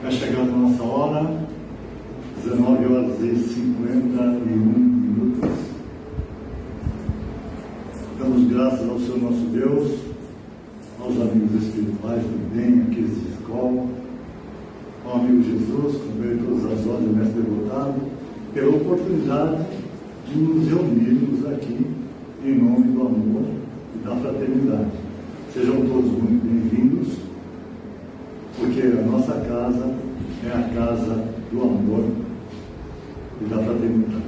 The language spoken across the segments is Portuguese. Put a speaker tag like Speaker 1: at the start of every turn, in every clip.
Speaker 1: Vai chegando a nossa hora, 19 horas e 51 minutos. Damos graças ao Senhor nosso Deus, aos amigos espirituais do bem, aqueles de escola, ao amigo Jesus, com todas as horas do mestre devotado, pela oportunidade de nos reunirmos aqui em nome do amor e da fraternidade. Sejam todos muito bem-vindos, porque a nossa casa é a casa do amor e da fraternidade.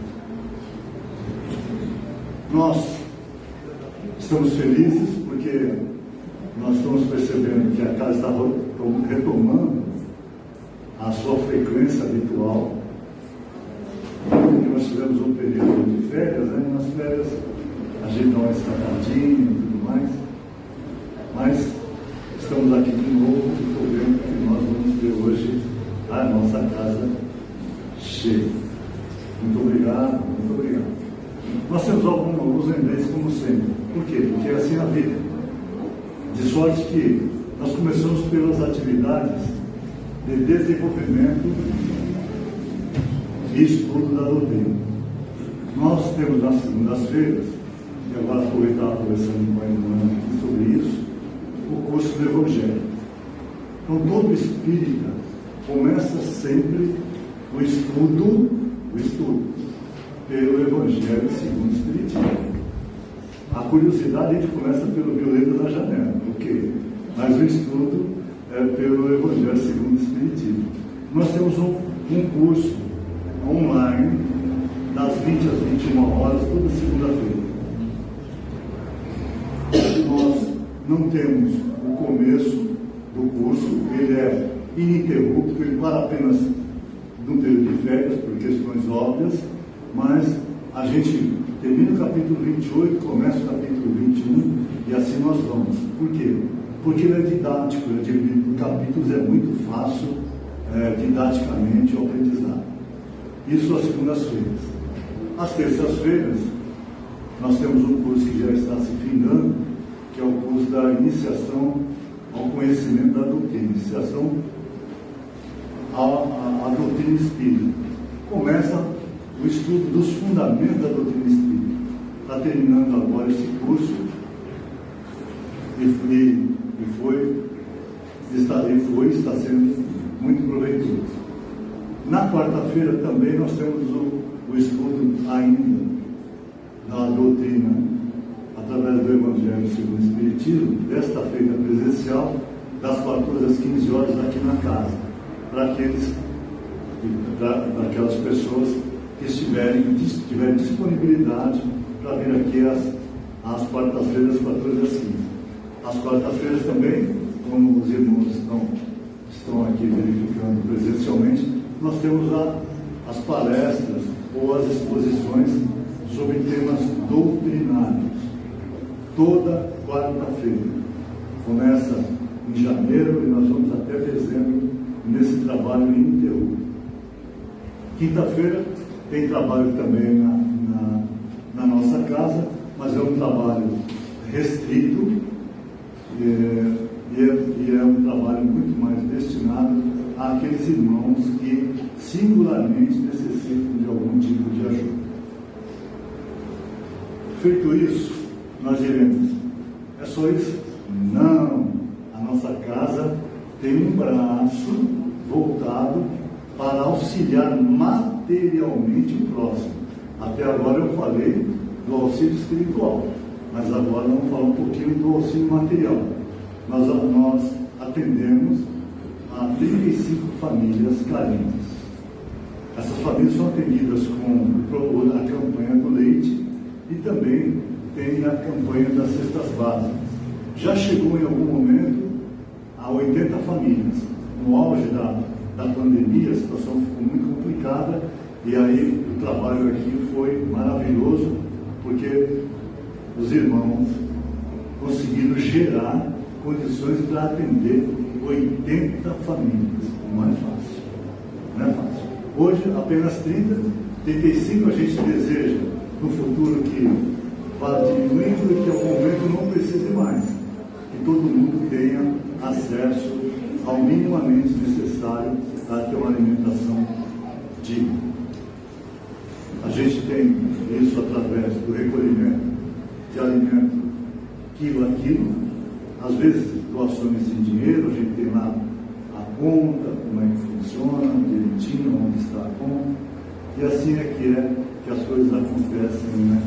Speaker 1: Nós estamos felizes porque nós estamos percebendo que a casa está retomando a sua frequência habitual. Porque nós tivemos um período de férias, né? Nas férias a gente dá uma escapadinha e tudo mais, mas estamos aqui de novo e estou vendo que nós vamos ter hoje a nossa casa cheia. Muito obrigado, muito obrigado. Nós temos alguns lembretes, como sempre. Por quê? Porque é assim a vida. De sorte que nós começamos pelas atividades de desenvolvimento e estudo da doutrina. Nós temos nas segundas-feiras, e agora eu estava conversando com a irmã aqui sobre isso, o curso do Evangelho. Então todo espírita começa sempre o estudo pelo Evangelho segundo o Espiritismo. A curiosidade a gente começa pelo Violeta da Janela, ok? Mas o estudo é pelo Evangelho segundo o Espiritismo. Nós temos um curso online das 20 às 21 horas, toda segunda-feira. Nós não temos o começo do curso, ele é ininterrupto, ele para apenas no período de férias, por questões óbvias, mas a gente termina o capítulo 28, começa o capítulo 21 e assim nós vamos. Por quê? Porque ele é didático, ele é dividido por capítulos, é muito fácil didaticamente o aprendizado. Isso às segundas-feiras. Às terças-feiras, nós temos um curso que já está se findando, que é o curso da iniciação ao conhecimento da doutrina, iniciação à doutrina espírita. Começa o estudo dos fundamentos da doutrina espírita. Está terminando agora esse curso e está sendo muito proveitoso. Na quarta-feira também nós temos o estudo ainda da doutrina através do Evangelho segundo o Espiritismo, desta feita presencial, das 14 às 15 horas aqui na casa, para aquelas pessoas que tiverem disponibilidade para vir aqui às quartas-feiras, 14 às 15. Às quartas-feiras também, como os irmãos estão aqui verificando presencialmente, nós temos as palestras ou as exposições sobre temas doutrinários. Toda quarta-feira. Começa em janeiro e nós vamos até dezembro nesse trabalho ininterrupto. Quinta-feira tem trabalho também na nossa casa, mas é um trabalho restrito e é um trabalho muito mais destinado àqueles irmãos que singularmente necessitam de algum tipo de ajuda. Feito isso, nós diremos, é só isso? Não! A nossa casa tem um braço voltado para auxiliar materialmente o próximo. Até agora eu falei do auxílio espiritual, mas agora vamos falar um pouquinho do auxílio material. Nós atendemos a 35 famílias carentes. Essas famílias são atendidas com a campanha do leite e também tem a campanha das cestas básicas. Já chegou em algum momento a 80 famílias. No auge da pandemia, a situação ficou muito complicada e aí o trabalho aqui foi maravilhoso, porque os irmãos conseguiram gerar condições para atender 80 famílias. Não é fácil. Não é fácil. Hoje, apenas 35 a gente deseja no futuro que vá diminuindo e que o convento não precise mais. Que todo mundo tenha acesso ao minimamente necessário para ter uma alimentação digna. A gente tem isso através do recolhimento de alimento quilo a quilo, às vezes doações em dinheiro, a gente tem lá a conta, como é que funciona, direitinho, onde está a conta, e assim é que as coisas acontecem, né?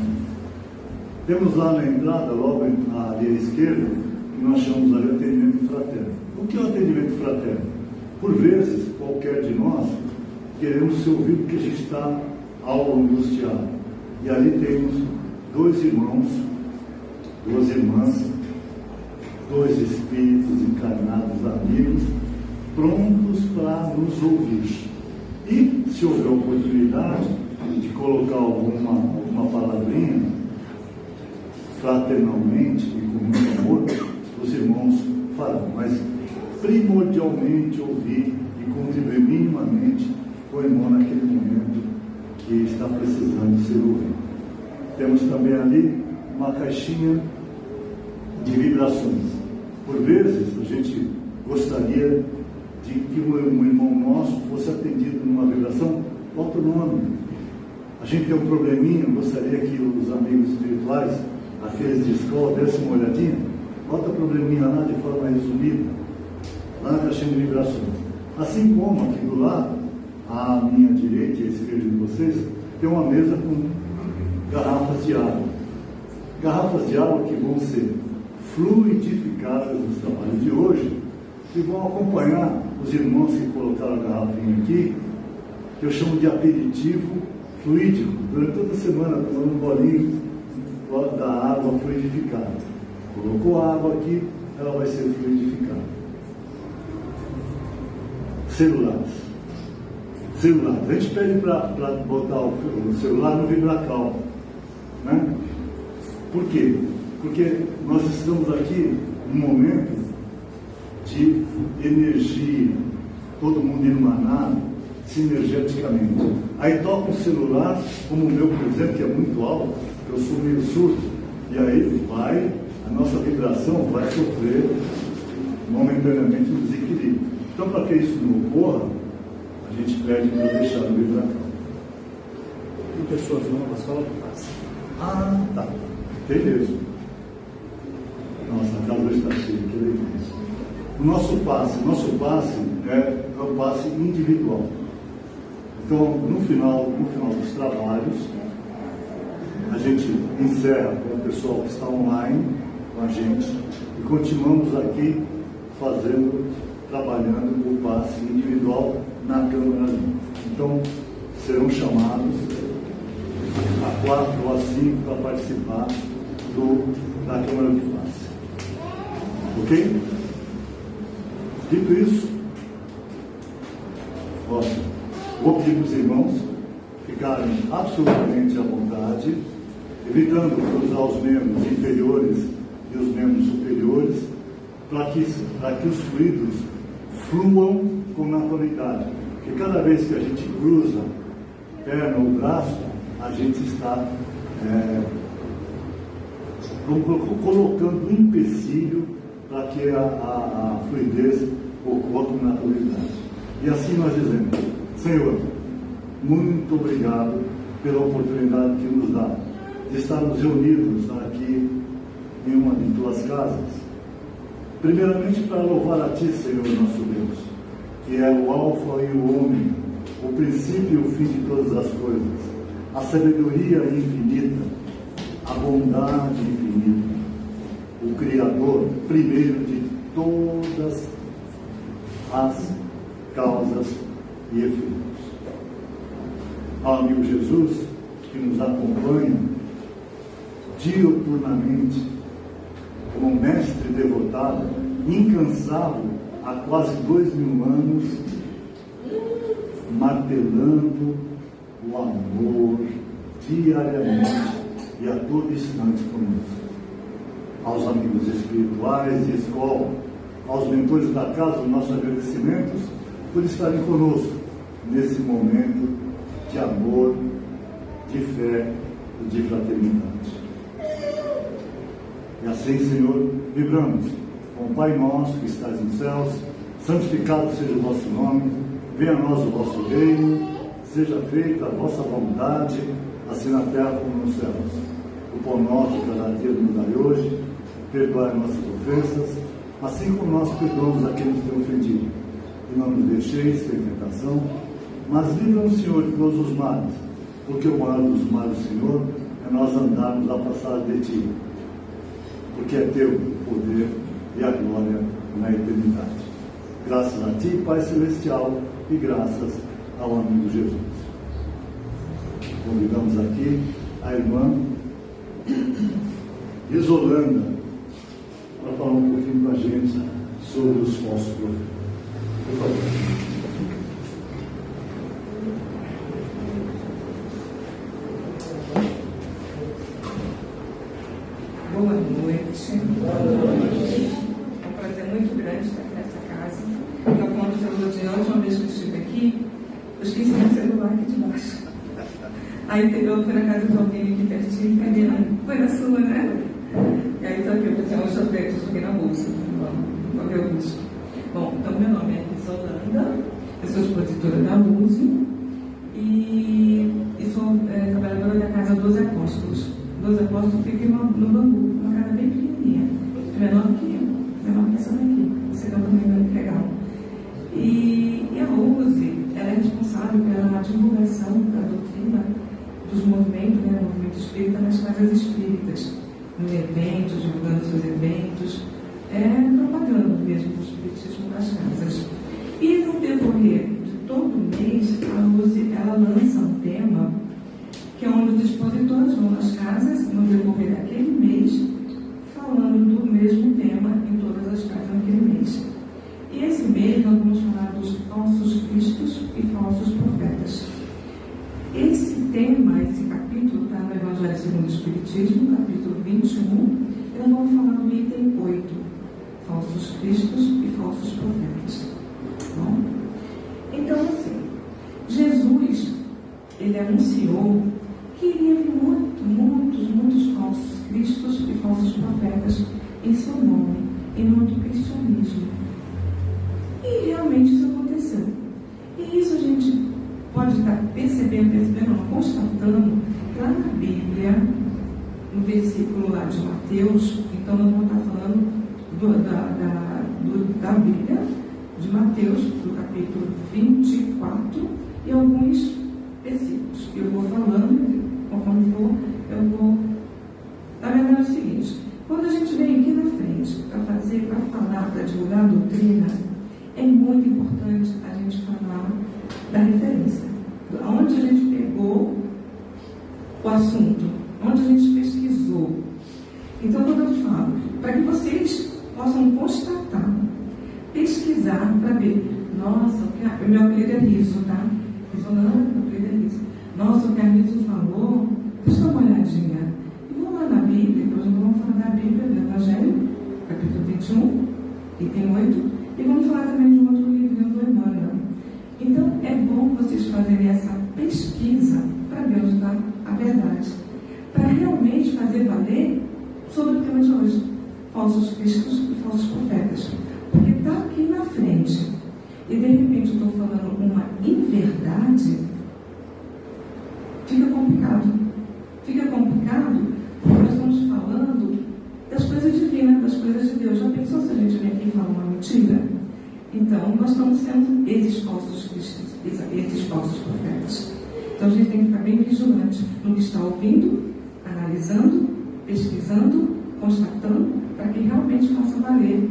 Speaker 1: Temos lá na entrada, logo ali à esquerda, que nós chamamos ali atendimento fraterno. O que é o atendimento fraterno? Por vezes, qualquer de nós queremos ser ouvido porque a gente está algo angustiado. E ali temos 2 irmãos, 2 irmãs, 2 espíritos encarnados, amigos, prontos para nos ouvir. E, se houver oportunidade de colocar alguma palavrinha, fraternalmente e com muito amor, os irmãos farão. Mas, primordialmente, ouvir e contribuir minimamente com o irmão naquele momento que está precisando ser ouvido. Temos também ali uma caixinha de vibrações. Por vezes, a gente gostaria de que um irmão nosso fosse atendido numa vibração autonômica. A gente tem um probleminha, gostaria que os amigos espirituais, aqueles de escola, dessem uma olhadinha, bota o probleminha lá de forma resumida, lá na caixinha de vibrações. Assim como aqui do lado, à minha direita e à esquerda de vocês, tem uma mesa com garrafas de água. Garrafas de água que vão ser fluidificadas nos trabalhos de hoje e vão acompanhar os irmãos que colocaram a garrafinha aqui, que eu chamo de aperitivo fluídico, durante toda a semana, tomando um bolinho da água fluidificada. Colocou a água aqui, ela vai ser fluidificada. Celulares. A gente pede para botar o celular no vibracal, né? Por quê? Porque nós estamos aqui num momento de energia, todo mundo irmanado, sinergeticamente. Aí toca um celular, como o meu, por exemplo, que é muito alto, eu sou meio surdo, e aí a nossa vibração vai sofrer momentaneamente um desequilíbrio. Então, para que isso não ocorra, a gente pede para deixar no vibracal.
Speaker 2: Tem pessoas novas, fala que passa.
Speaker 1: Ah, tá. Tem mesmo. Nossa, a casa está cheia, que legal isso. O nosso passe é o passe individual. Então, no final dos trabalhos, a gente encerra com o pessoal que está online com a gente e continuamos aqui trabalhando o passe individual na Câmara Limpa. Então, serão chamados a 4 ou a 5 para participar da Câmara de Passe. Ok? Dito isso, vou pedir para os irmãos ficarem absolutamente à vontade, evitando cruzar os membros inferiores e os membros superiores, para que os fluidos fluam com naturalidade. Porque cada vez que a gente cruza perna ou braço, a gente está colocando um empecilho para que a fluidez ocorra com naturalidade. E assim nós dizemos: Senhor, muito obrigado pela oportunidade que nos dá de estarmos reunidos aqui em uma de tuas casas. Primeiramente para louvar a Ti, Senhor nosso Deus, que é o Alfa e o Ômega, o princípio e o fim de todas as coisas, a sabedoria infinita, a bondade infinita, o Criador primeiro de todas as causas e efeitos. Ao amigo Jesus, que nos acompanha diuturnamente, como mestre devotado, incansável, há quase 2000 anos, martelando o amor diariamente e a todo instante conosco. Aos amigos espirituais de escola, aos mentores da casa, os nossos agradecimentos por estarem conosco nesse momento de amor, de fé e de fraternidade. E assim, Senhor, vibramos com o Pai nosso que estás nos céus, santificado seja o vosso nome, venha a nós o vosso reino, seja feita a vossa vontade, assim na terra como nos céus. O pão nosso de cada dia nos dai hoje, perdoai nossas ofensas, assim como nós perdoamos a quem nos tem ofendido. E não nos deixeis ter tentação, mas livra-nos, Senhor, de todos os males, porque o maior dos males, Senhor, é nós andarmos afastados de Ti, porque é Teu o poder e a glória na eternidade. Graças a Ti, Pai Celestial, e graças ao amigo Jesus. Convidamos aqui a irmã Isolanda para falar um pouquinho com a gente sobre os falsos profetas. Por favor.
Speaker 3: Boa noite. É um prazer muito grande estar aqui nessa casa. Então, quando você falou de hoje, uma vez que eu estive aqui, eu esqueci meu celular aqui debaixo. Aí eu fui na casa de alguém aqui pertinho, cadê? Foi na sua, né? E aí estou aqui, eu tinha uns sorvetes aqui na bolsa. Vamos ver o vídeo. Bom, então meu nome é Isolanda, eu sou expositora da USE e sou trabalhadora da Casa dos Apóstolos. Dos Apóstolos fica no Bangu, uma casa bem pequenininha, menor que essa daqui. Você está também muito legal. E a USE, ela é responsável pela divulgação da doutrina dos movimentos, né, do movimento espírita nas casas espíritas, nos eventos, divulgando seus eventos, propagando mesmo o espiritismo nas casas. E no decorrer de todo mês, a USE ela lança um tema que é onde os expositores vão nas casas, no decorrer daquele mês, falando do mesmo tema em todas as casas naquele mês. E esse mês nós vamos falar dos falsos cristos e falsos profetas. Esse tema, esse capítulo, está no Evangelho segundo o Espiritismo, capítulo 21, e nós vamos falar do item 8, falsos cristos e falsos profetas. Bom? Então, assim, Jesus, ele anunciou que iria vir muitos falsos cristos e falsos profetas em seu nome, em nome do cristianismo. E realmente isso aconteceu. E isso a gente pode estar constatando lá na Bíblia, no versículo lá de Mateus. Então nós vamos estar falando da Bíblia, de Mateus, do capítulo 24, e alguns versículos. Eu vou falando, conforme for, eu vou. Na verdade é o seguinte: quando a gente vem aqui na frente para falar, para divulgar a doutrina, é muito importante a gente falar da referência, onde a gente pegou o assunto, onde a gente pesquisou. Então, quando eu falo, para que vocês possam constatar, pesquisar para ver, nossa, o meu apelido é Riso, tá? Isolanda, meu apelido é Riso. Nossa, o que a Riso falou, deixa eu dar uma olhadinha. E vamos lá na Bíblia, que hoje nós vamos falar da Bíblia, do Evangelho, capítulo 21, item 8, e vamos falar também de um outro livro do Emmanuel. Então, é bom vocês fazerem essa pesquisa para ver onde está a verdade, para realmente fazer valer sobre o tema de hoje, falsos cristos e falsos profetas. Porque está aqui na frente e de repente eu estou falando uma inverdade, fica complicado. Fica complicado porque nós estamos falando das coisas divinas, das coisas de Deus. Já pensou se a gente vem aqui e fala uma mentira? Então, nós estamos sendo esses falsos cristos, esses falsos profetas. Então, a gente tem que ficar bem vigilante no que está ouvindo, analisando, pesquisando, constatando, para que realmente faça valer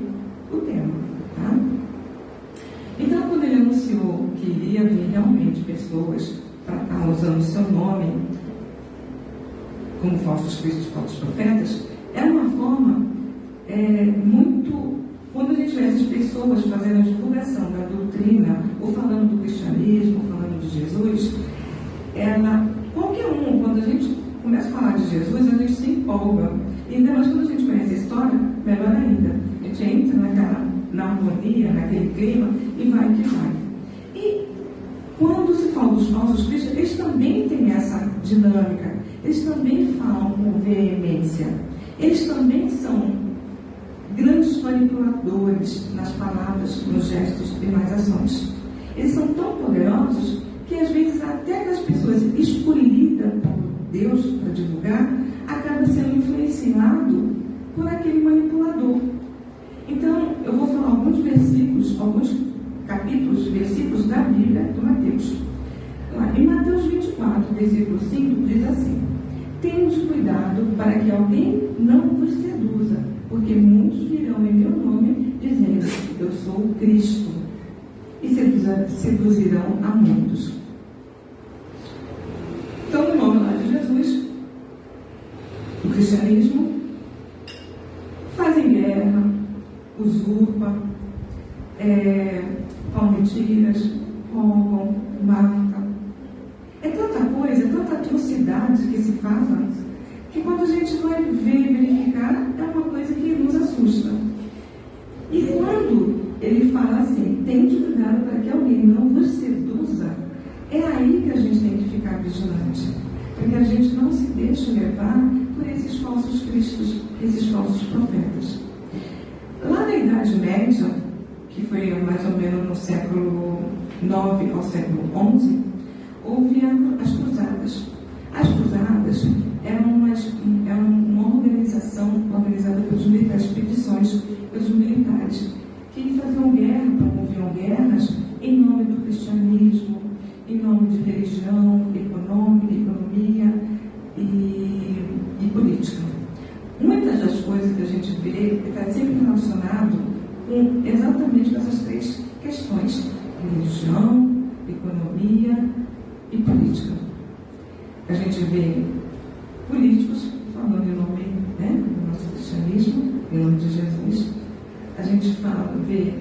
Speaker 3: o tema. Tá? Então, quando ele anunciou que iria vir realmente pessoas para estar usando o seu nome como falsos cristos, falsos profetas, era uma forma muito... Quando a gente vê essas pessoas fazendo a divulgação da doutrina, ou falando do cristianismo, ou falando de Jesus, qualquer um, quando a gente começa a falar de Jesus, a gente se empolga. E ainda mais quando a gente conhece a história, melhor ainda. A gente entra na harmonia, naquele clima, e vai que vai. E quando se fala dos falsos cristos, eles também têm essa dinâmica. Eles também falam com veemência. Eles também são grandes manipuladores nas palavras, nos gestos e nas ações. Eles são tão poderosos que às vezes até das pessoas escolhidas por Deus para divulgar, acaba sendo influenciado por aquele manipulador. Então, eu vou falar alguns versículos, alguns capítulos, versículos da Bíblia do Mateus. Em Mateus 24, versículo 5, diz assim: tenhamos cuidado para que alguém não vos seduza, porque muitos virão em meu nome, dizendo, eu sou o Cristo, e seduzirão a muitos. Então, no nome lá de Jesus, o cristianismo, fazem guerra, usurpa, falam mentiras, roubam, matam. É tanta coisa, tanta atrocidade que se faz, que quando a gente vai ver, verificar, é uma coisa que nos assusta. E quando ele fala assim, tente cuidado para que alguém não vos seduza, é aí que a gente tem que ficar vigilante, porque a gente não se deixa levar por esses falsos cristos, esses falsos profetas. Lá na Idade Média, que foi mais ou menos no século IX ao século XI, houve as cruzadas. As cruzadas eram uma organização organizada pelos militares, expedições pelos militares, que faziam guerra, promoviam guerras em nome do cristianismo, em nome de religião, economia e política. Muitas das coisas que a gente vê está sempre relacionado com exatamente essas três questões: religião, economia e política. A gente vê políticos falando em nome do nosso cristianismo, em nome de Jesus. A gente vê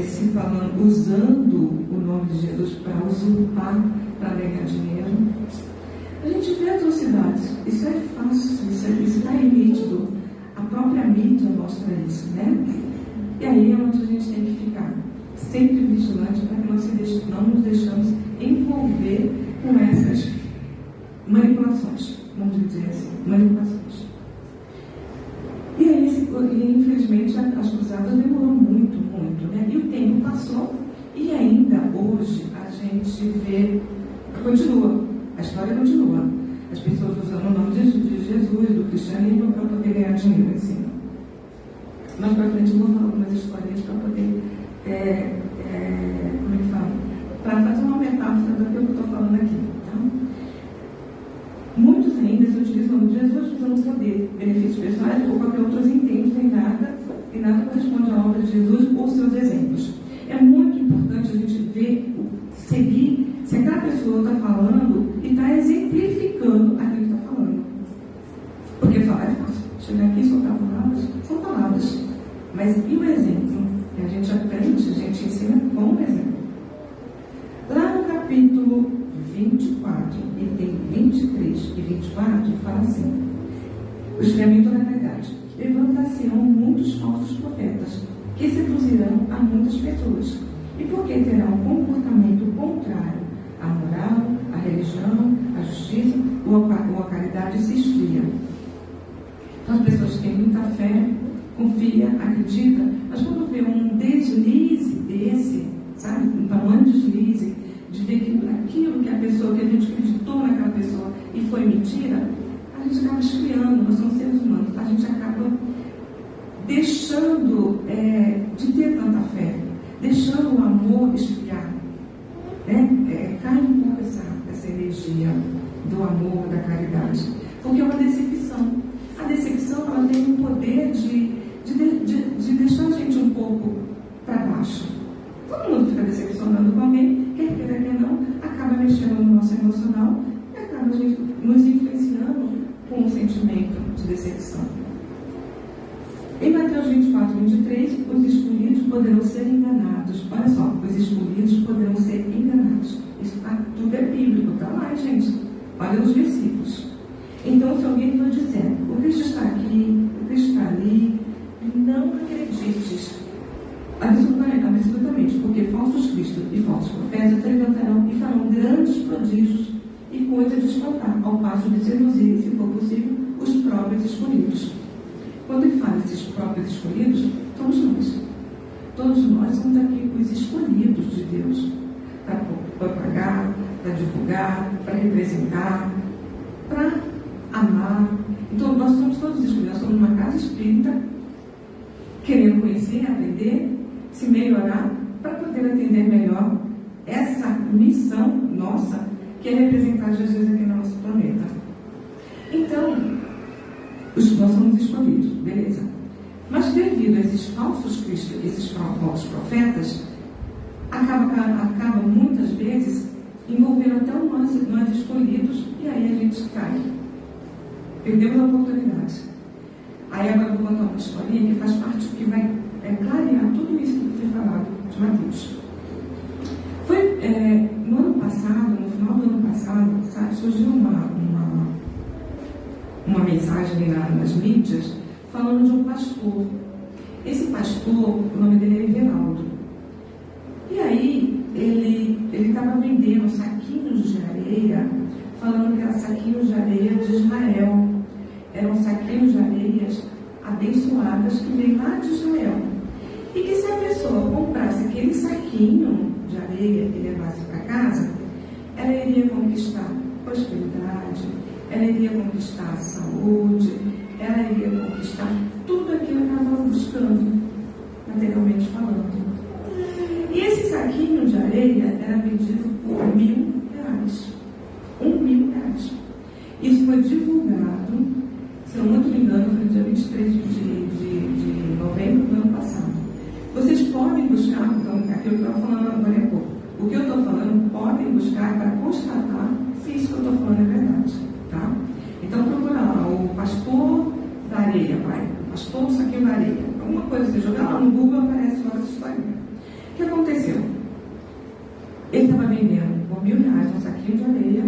Speaker 3: se falando, usando o nome de Jesus para usurpar, para ganhar dinheiro. A gente vê atrocidades. Isso é fácil, isso está nítido. A própria mídia mostra isso, né? E aí é onde a gente tem que ficar sempre vigilante para que não nos deixamos envolver com essas manipulações, vamos dizer assim, manipulações. E aí, infelizmente, as cruzadas demoraram muito, né? E o tempo passou e ainda hoje a gente vê, a história continua. As pessoas usando o nome de Jesus, do cristianismo, para poder ganhar dinheiro em cima. Mais para frente eu vou falar algumas histórias para poder, como é que fala? Para fazer uma metáfora do que eu estou falando aqui. Tá? Muitos ainda se utilizam o nome de Jesus usando poder, benefícios pessoais ou qualquer outros intentos e nada corresponde à obra de Jesus ou seus exemplos. É muito importante a gente ver, seguir, se aquela pessoa está falando e está exemplificando aquilo que está falando. Porque falar é fácil. Chegar aqui e soltar palavras, são palavras. Mas e o exemplo? Que a gente aprende, a gente ensina com o exemplo. Lá no capítulo 24, item 23 e 24, fala assim: o esfriamento da caridade. Levantar-se-ão muitos falsos profetas, que seduzirão a muitas pessoas, e porque terão um comportamento contrário à moral, à religião, à justiça ou à caridade se esfria. Então as pessoas têm muita fé, confia, acredita, mas quando vê um deslize desse, sabe, um tamanho deslize, de ver que aquilo que a pessoa, que a gente acreditou naquela pessoa e foi mentira, a gente acaba esfriando. Nós somos seres humanos, a gente acaba deixando de ter tanta fé, deixando o amor esfriar, cai um pouco essa energia do amor, da caridade, porque é uma decepção. A decepção, ela tem um poder de deixar a gente um pouco para baixo. Todo mundo fica decepcionando com alguém, quer queira, quer não, acaba mexendo no nosso emocional e acaba a gente nos influenciando com um sentimento de decepção. Em Mateus 24, 23, os escolhidos poderão ser enganados. Olha só, os escolhidos poderão ser enganados. Isso tudo é bíblico, está lá, gente. Olha os versículos. Então, se alguém nos disser, o Cristo está aqui, o Cristo está ali, não acredites. Absolutamente, porque falsos cristos e falsos profetas se levantarão e farão grandes prodígios e coisas de espantar, ao passo de seduzir, se for possível, os próprios escolhidos. Quando ele fala desses próprios escolhidos, Somos nós. Todos nós somos aqui os escolhidos de Deus para propagar, para divulgar, para representar, para amar. Então, nós somos todos escolhidos. Nós somos uma casa espírita, querendo conhecer, aprender, se melhorar, para poder atender melhor essa missão nossa, que é representar Jesus aqui no nosso planeta. Então, nós somos escolhidos, beleza. Mas devido a esses falsos cristos, esses falsos profetas, acaba muitas vezes envolvendo até nós escolhidos, e aí a gente cai. Perdemos a oportunidade. Aí agora eu vou contar uma historinha que faz parte, que vai clarear tudo isso que foi falado de Mateus. Foi no ano passado, no final do ano passado, surgiu uma mensagem nas mídias falando de um pastor. Esse pastor, o nome dele é Everaldo. E aí ele estava vendendo saquinhos de areia, falando que eram saquinhos de areia de Israel. Eram saquinhos de areias abençoadas que vêm lá de Israel. E que se a pessoa comprasse aquele saquinho de areia e levasse para casa, ela iria conquistar prosperidade, ela iria conquistar saúde, ela iria conquistar tudo aquilo que ela estava buscando, materialmente falando. E esse saquinho de areia era vendido por R$1.000. R$1.000. Isso foi divulgado, se eu não me engano, foi no dia 23 de novembro do ano passado. Vocês podem buscar, então, aquilo que eu estava falando agora há pouco. O que eu estou falando, podem buscar para constatar se isso que eu estou falando é verdade. Tá? Então, procura lá, o pastor da areia, vai. O pastor do saquinho da areia. Alguma coisa, você jogar lá no Google, aparece lá essa história. O que aconteceu? Ele estava vendendo por R$1.000 um saquinho de areia,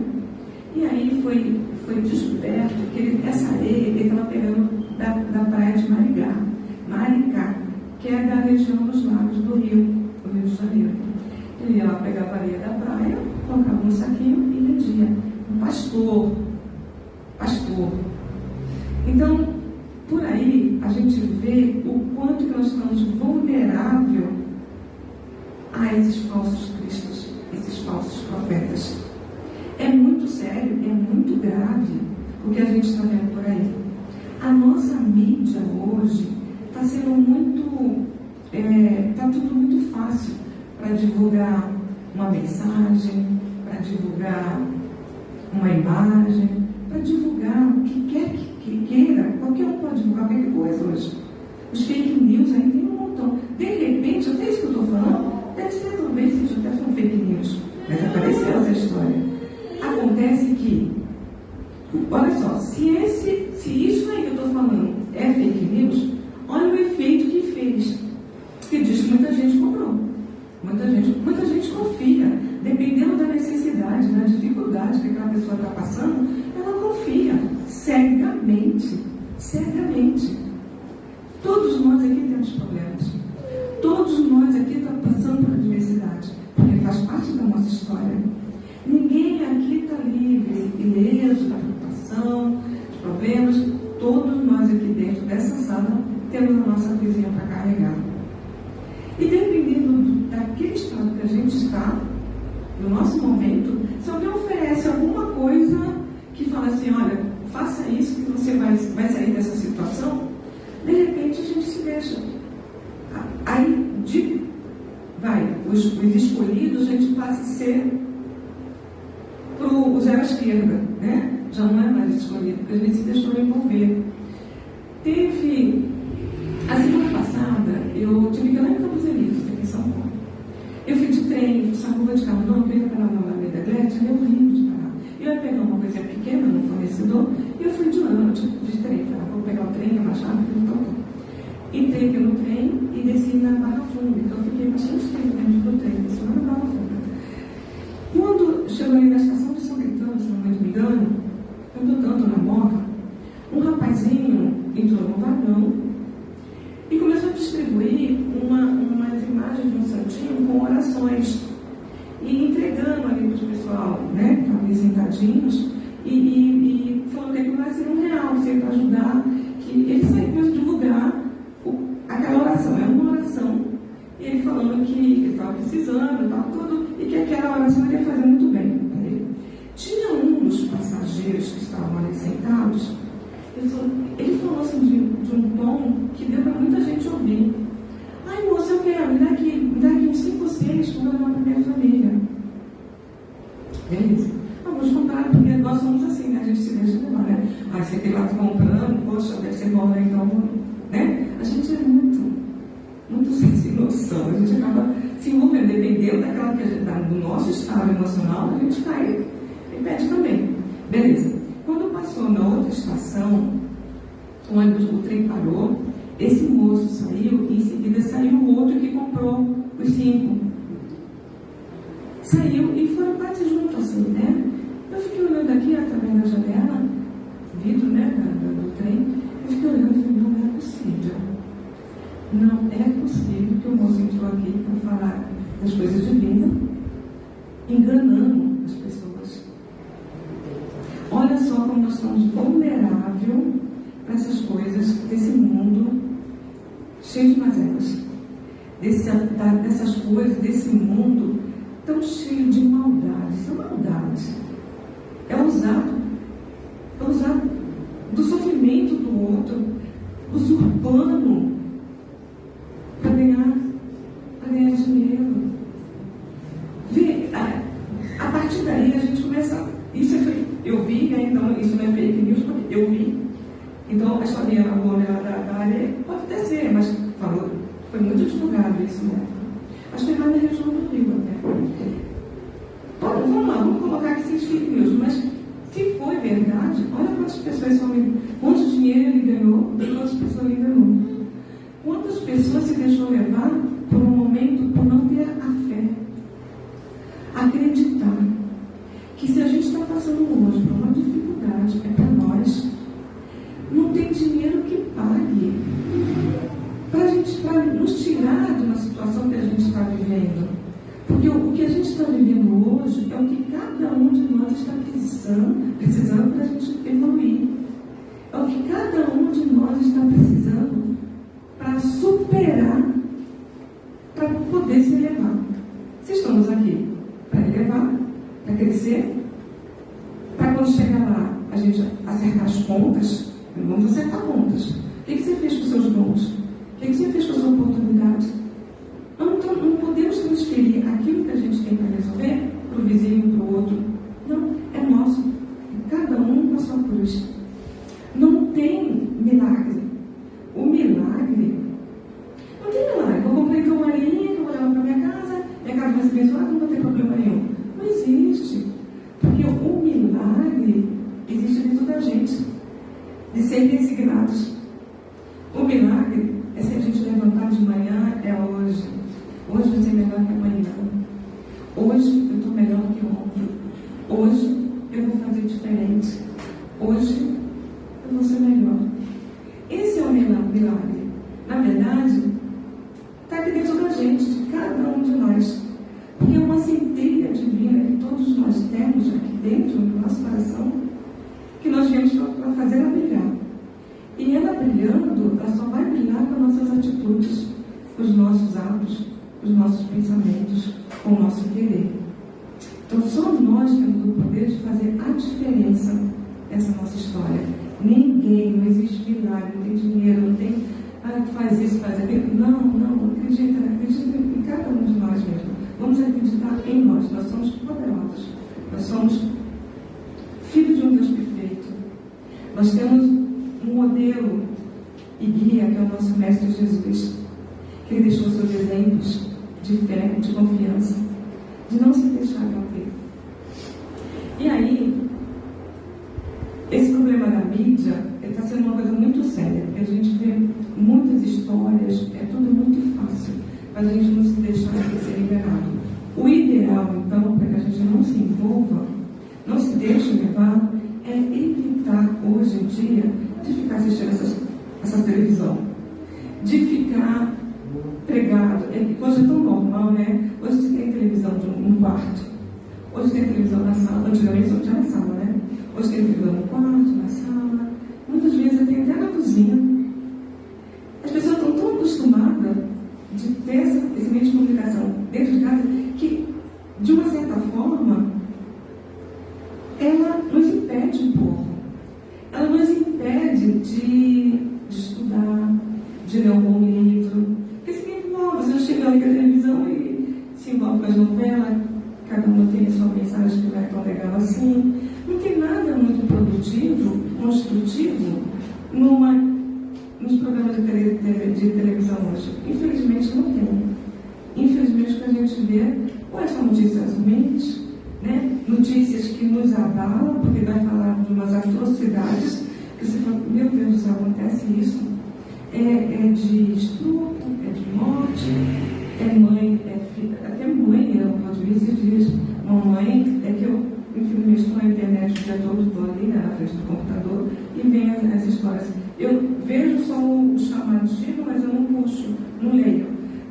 Speaker 3: e aí foi descoberto que essa areia ele estava pegando da praia de Maricá, que é da região dos lagos do Rio de Janeiro. Ele ia lá pegar a areia da praia, colocava um saquinho e vendia. Um pastor. Então, por aí, a gente vê o quanto que nós estamos vulneráveis a esses falsos cristos, esses falsos profetas. É muito sério, é muito grave o que a gente está vendo por aí. A nossa mídia hoje está sendo muito, está tudo muito fácil para divulgar uma mensagem, para divulgar uma imagem, para divulgar o que quer que queira. Qualquer um pode divulgar qualquer coisa hoje. Os fake news aí tem um montão. De repente, até isso que eu estou falando, deve ser talvez seja até um fake news, mas apareceu essa história. Acontece que, olha só, se isso aí que eu estou falando é fake news, olha o efeito que fez. Que diz que muita gente comprou. Muita gente confia. Dependendo da necessidade, da dificuldade que aquela pessoa está passando, ela confia cegamente. Todos nós aqui temos problemas. Todos nós aqui estamos passando por adversidade, porque faz parte da nossa história. Ninguém aqui está livre, ileso da preocupação, dos problemas. Todos nós aqui dentro dessa sala temos a nossa coisinha para carregar. E dependendo daquele estado que a gente está, no nosso momento, se alguém oferece alguma coisa que fala assim, olha, faça isso que você vai sair dessa situação, de repente a gente se deixa. Aí, os escolhidos, a gente passa a ser o zero à esquerda, né? Já não é mais escolhido, porque a gente se deixou envolver. A semana passada, eu tive que ir lá em Campos Elíseos, aqui em São Paulo. Eu fui de trem, fui a curva de carro, não, eu ia parar na Alameda Glécia, eu horrível de parar. Eu ia pegar uma coisa pequena no fornecedor, e eu fui de ônibus, de trem. Falei, vou pegar o trem, é mais rápido, então tá. Entrei pelo trem e desci na Barra Funda, então eu fiquei bastante tempo dentro do trem, desci lá na Barra Funda. Quando chegou ali na estação de São Caetano, se não me engano, eu estou tanto na Moca, um rapazinho entrou no vagão e começou a distribuir umas imagens de um santinho com orações e entregando ali para o pessoal, né, que estavam ali sentadinhos, e falando que aquilo vai ser R$1, para ajudar, que ele saiu para divulgar aquela oração. falando que ele estava precisando, estava tudo, e que aquela oração ia fazer muito bem para ele. Tinha um dos passageiros que estavam ali sentados, ele falou assim de um tom que deu para muita gente ouvir. Ai, moça, eu quero, me dá aqui uns 5 ou 6 para levar para minha família. Beleza. Vamos comprar, porque nós somos assim, né? A gente se deixa levar, né? Ah, você tem lá comprando, poxa, deve ser bom, né? Então, né? A gente é muito sem noção. A gente acaba se envolvendo, dependendo daquela que a gente, do nosso estado emocional, a gente cai e pede também. Beleza. Quando passou na outra estação, o trem parou, esse moço saiu e em seguida saiu o outro que comprou os 5. Saiu e foram quase juntos assim, né? Eu fiquei olhando aqui através da janela, vidro, né, do trem, eu fiquei olhando e falei, não é possível. Não é possível que o moço entrou aqui para falar das coisas divinas, enganando as pessoas. Olha só como nós somos vulneráveis para essas coisas desse mundo cheio de mazelas, dessas coisas, desse mundo tão cheio de maldade. São maldades. É usar do sofrimento do outro, usurpando para ganhar dinheiro. Vê, a partir daí a gente começa. Eu vi, né, então isso não é fake news, porque eu vi. Então a história da área pode até ser, mas falou, foi muito divulgado isso, né? Acho que é lá na região do Rio até. Vamos lá, vamos colocar aqui sem fake news, mas se foi verdade, olha quantas pessoas quanto dinheiro ele ganhou e quantas pessoas ele ganhou. Quantas pessoas se deixou levar por um momento por não ter a fé, acreditar que se a gente está passando hoje por uma dificuldade, é para nós, não tem dinheiro que pague para nos tirar de uma situação que a gente está vivendo. Porque o que a gente está vivendo hoje é o que cada um de nós está precisando para a gente evoluir. É o que cada um de nós está precisando para superar, para poder se elevar. Se estamos aqui para elevar, para crescer, para quando chegar lá a gente acertar as contas, vamos acertar contas. O que você fez com os seus dons? O que você fez com as suas oportunidades? Não podemos transferir aquilo que a gente tem para resolver para o vizinho, para o outro. Não, é nosso. Cada um com a sua cruz. Não tem milagre. O milagre não tem milagre. Eu comprei uma marinha que eu vou levar para minha casa vai ser abençoada, não vai ter problema nenhum. Não existe. Porque o milagre existe dentro da gente, de serem designados. O milagre é se a gente levantar de manhã, é hoje. Hoje vai ser melhor que amanhã. Hoje eu estou melhor que ontem. Hoje eu vou fazer diferente. Hoje eu vou ser melhor. Esse é o milagre. Na verdade, está aqui dentro da gente, de cada um de nós. Porque é uma centelha divina que todos nós temos aqui dentro do nosso coração, que nós viemos para fazer ela brilhar. E ela brilhando, ela só vai brilhar com as nossas atitudes, com os nossos atos, com os nossos pensamentos, com o nosso querer. Então, só nós temos o poder de fazer a diferença nessa nossa história. Ninguém, não existe milagre, não tem dinheiro, não tem, faz isso, faz aquilo. Não, acredita em cada um de nós mesmo. Vamos acreditar em nós. Nós somos poderosos. Nós somos filhos de um Deus perfeito. Nós temos um modelo e guia que é o nosso Mestre Jesus, que ele deixou seus exemplos de fé, de confiança, de não se deixar bater. E aí, esse problema da mídia está sendo uma coisa muito séria, porque a gente vê muitas histórias, é tudo muito fácil, mas a gente não se deixa ser liberado. O ideal, então, para que a gente não se envolva, não se deixe levar, é evitar, hoje em dia, de ficar assistindo essa televisão, de ficar pregado. Hoje é tão normal, né? Hoje você tem televisão num quarto, hoje tem televisão na sala, antigamente só tinha na sala, né? Hoje tem televisão no quarto, na sala, muitas vezes tem até na cozinha. As pessoas estão tão acostumadas de ter esse meio de comunicação cada um tem a sua mensagem que não é tão legal assim. Não tem nada muito produtivo, construtivo, nos programas de televisão hoje. Infelizmente não tem. Infelizmente o que a gente vê, ou são notícias ruins, né? Notícias que nos abalam, porque vai falar de umas atrocidades, que você fala, meu Deus do céu, acontece isso. É de estupro, é de morte, é mãe, é filha, até mãe, eu pode ver esses dias, mamãe, é que eu, infelizmente, estou na internet o dia todo, estou ali, né, na frente do computador, e vem as histórias. Eu vejo só o chamado Chico, mas eu não puxo, não leio.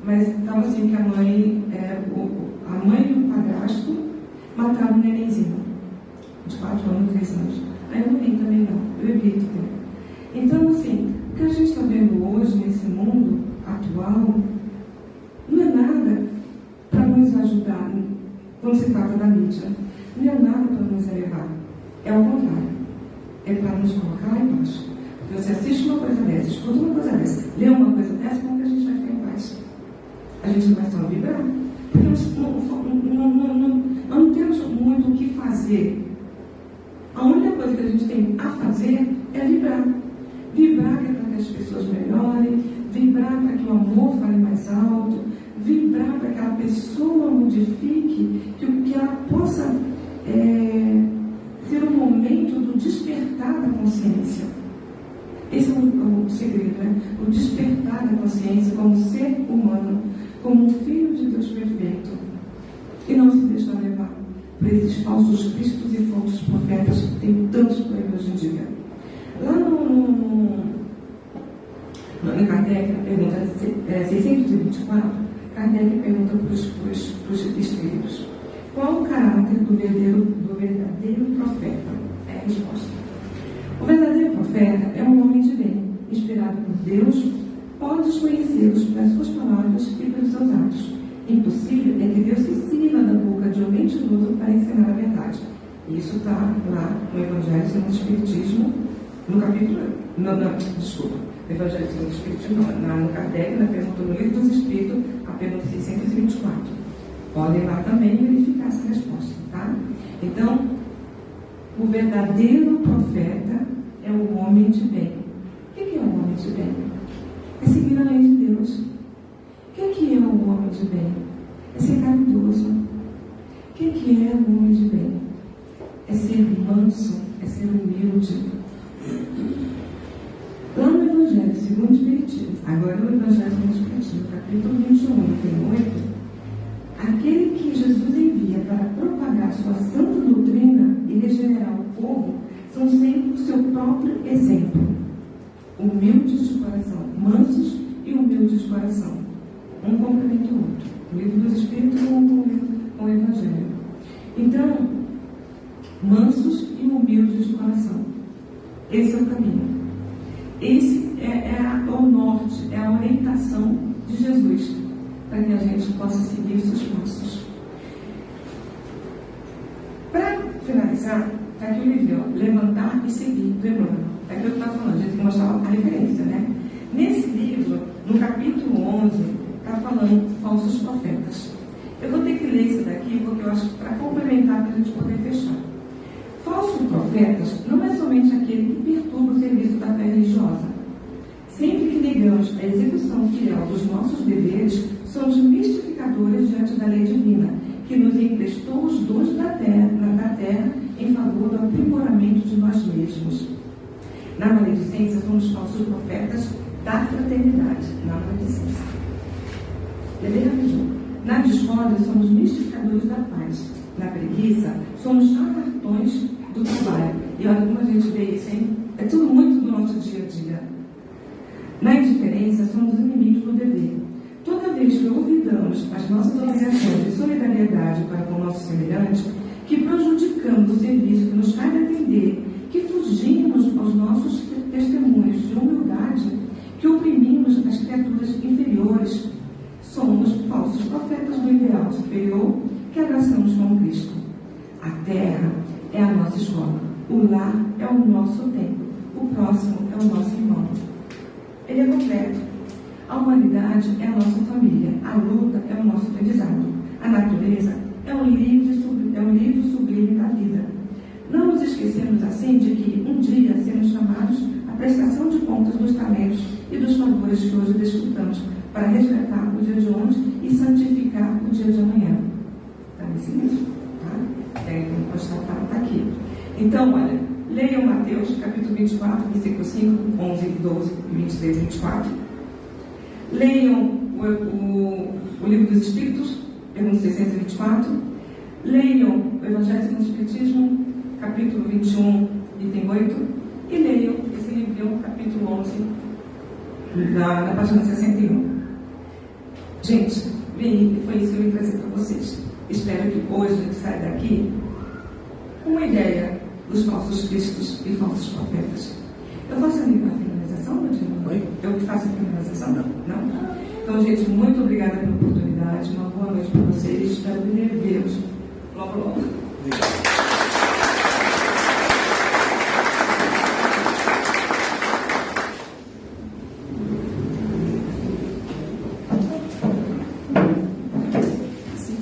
Speaker 3: Mas estava assim que a mãe e o padrasto mataram um nenenzinho, de 4 anos, 3 anos. Aí eu não li também não, eu evito. Então, assim, o que a gente está vendo hoje nesse mundo atual não é nada para nos ajudar quando se trata da mídia. Não é nada para nos elevar. É ao contrário. É para nos colocar lá embaixo. Porque você assiste uma coisa dessa, escuta uma coisa dessa, lê uma coisa dessa, como que a gente vai ficar em paz? A gente vai só vibrar. Porque nós não temos muito o que fazer. A única coisa que a gente tem a fazer é vibrar. Vibrar que é para que as pessoas melhorem, vibrar para que o amor fale mais alto, vibrar para que a pessoa modifique, que ela possa ser um momento do despertar da consciência. Esse é o segredo, né? O despertar da consciência como ser humano, como um filho de Deus perfeito. E não se deixar levar por esses falsos cristos e falsos profetas que tem tantos por aí hoje em dia. Lá no Kardec, na pergunta 624, Kardec pergunta para os espíritos: qual o caráter do verdadeiro profeta? É a resposta. O verdadeiro profeta é um homem de bem, inspirado por Deus, podes conhecê-los pelas suas palavras e pelos seus atos. Impossível é que Deus se sirva da boca de um mentiroso para ensinar a verdade. Isso está lá no Evangelho segundo o Espiritismo, no capítulo. Desculpa. No Evangelho segundo o Espiritismo, no Kardec, na pergunta no Livro dos Espíritos, a pergunta 624. Podem lá também verificar essa resposta, tá? Então, o verdadeiro profeta é o homem de bem. O que é o homem de bem? É seguir a lei de Deus. O que é o homem de bem? É ser caridoso. O que é o homem de bem? É ser manso, é ser humilde. Lá no Evangelho segundo o Espiritismo, agora no Evangelho segundo o Espiritismo, capítulo 21, item 8, aquele que Jesus envia para propagar sua santa doutrina e regenerar o povo são sempre o seu próprio exemplo. Humildes de coração, mansos e humildes de coração. Um complementa o outro. O Livro dos Espíritos com o Evangelho. Então, mansos e humildes de coração. Esse é o caminho. Esse é o norte, é a orientação de Jesus, para que a gente possa seguir os seus passos. Para finalizar, está aqui o livro, Levantar e Seguir, do Emmanuel. É aquilo que eu estava falando, a gente tem que mostrar a referência, né? Nesse livro, no capítulo 11, está falando falsos profetas. Eu vou ter que ler isso daqui, porque eu acho que para complementar, para a gente poder fechar. Falsos profetas não é somente aquele que perturba o serviço da fé religiosa. Sempre que negamos a execução fiel dos nossos deveres, somos mistificadores diante da lei divina, que nos emprestou os dons da terra em favor do aprimoramento de nós mesmos. Na maledicência, somos falsos profetas da fraternidade, na maledicência. Levei rapidinho. Na discórdia, somos mistificadores da paz. Na preguiça, somos charlatões do trabalho. E olha como a gente vê isso, hein? É tudo muito do nosso dia a dia. Na indiferença, somos inimigos do dever. Toda vez que olvidamos as nossas obrigações de solidariedade para com o nosso semelhante, que prejudicamos o serviço que nos cabe atender, que fugimos aos nossos testemunhos de humildade, que oprimimos as criaturas inferiores, somos falsos profetas do ideal superior que abraçamos com Cristo. A terra é a nossa escola, o lar é o nosso templo, o próximo é o nosso irmão. Ele é completo. A humanidade é a nossa família, a luta é o nosso aprendizado, a natureza é o livre esquecermos assim de que um dia seremos chamados à prestação de contas dos talentos e dos favores que hoje desfrutamos, para resgatar o dia de ontem e santificar o dia de amanhã. Está nesse livro? Tá? Quem constatar está aqui. Então, olha, leiam Mateus, capítulo 24, versículo 5, 11, 12, 23 e 24. Leiam o Livro dos Espíritos, pergunta 624. Leiam o Evangelho segundo o Espiritismo, capítulo 21, item 8. E leiam esse livro, capítulo 11, na página 61. Gente, foi isso que eu vim trazer para vocês. Espero que hoje a gente saia daqui com uma ideia dos falsos cristos e falsos profetas. Eu faço a finalização, Oi? Eu que faço a finalização? Não? Então, gente, muito obrigada pela oportunidade. Uma boa noite para vocês. Espero vê-los logo, logo.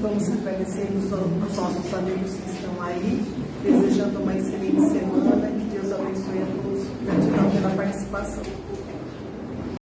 Speaker 4: Vamos agradecer aos nossos amigos que estão aí.